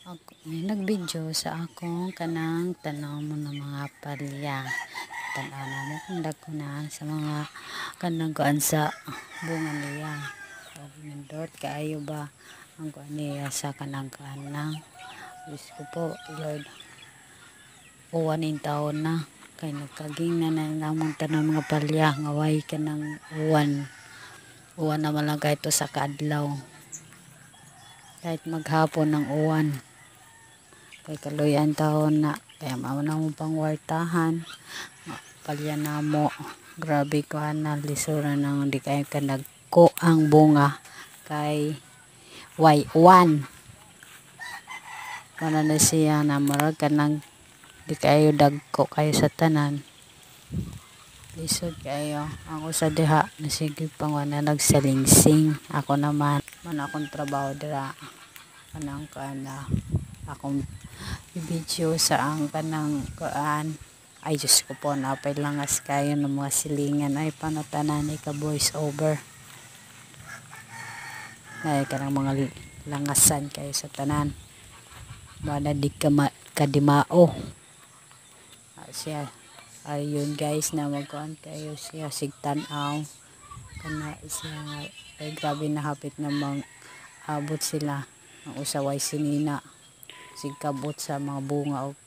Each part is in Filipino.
Ako, nagbidyo sa akong kanang tanaw mo ng mga palya. Tanaw mo kung dako na sa mga kanang kuan sa bunga niya. O nindot kaayo ba ang kuan niya sa kanang kanang. Diyos ko po, Lord. Uwan in taon na. Kay nagkaging na namang tanaw mga palya. Ngaway ka ng uwan. Uwan naman lang kahit to sa kaadlaw. Kahit maghapon ng uwan. Kay kaluyan taon na kaya mao na mo pang wartahan palya na mo grabe ko na lisura nang di kayo ka nagko ang bunga kay Y1 para na siya na marag ka nang di kayo dagko kayo sa tanan lisod kayo ako sa diha nasige pang na nagsalingsing ako naman man akong trabaho dira kanang kana akong video sa ang kanang kuan ay Diyos ko po napay langas kayo ng mga silingan ay panatanan ka voice over ay kanang mga langasan kayo sa tanan wala di ka kadimao siya ayun guys na magkuan kayo siya sigtanaw kana siya ay grabe na hapit namang abot sila ang usaway sinina sigkabot sa mga bunga o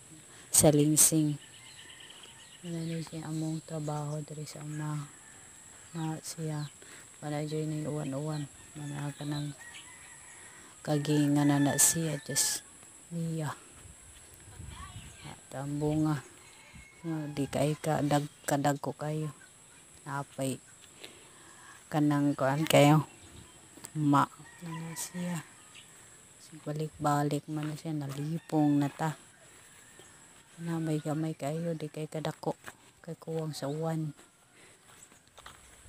salingsing. Ano siya among trabaho diri sa ama na siya wala joy ni uwan-uwan mana ka nang kagingan na siya just niya at ang bunga di kay kadag ko kayo napay kanang kuan kayo ma na siya balik-balik man na siya nalipong na ta na may gamay kayo di kay kadako kay kuwang sa uwan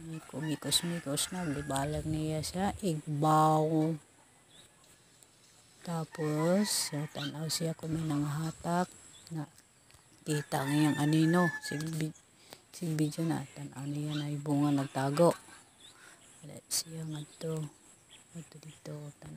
may kumikos-mikos na libalag niya sa igbaw tapos tanaw siya kung may nanghatak na kita ngayang anino si video na tanaw niya na ibunga nagtago siya nga to dito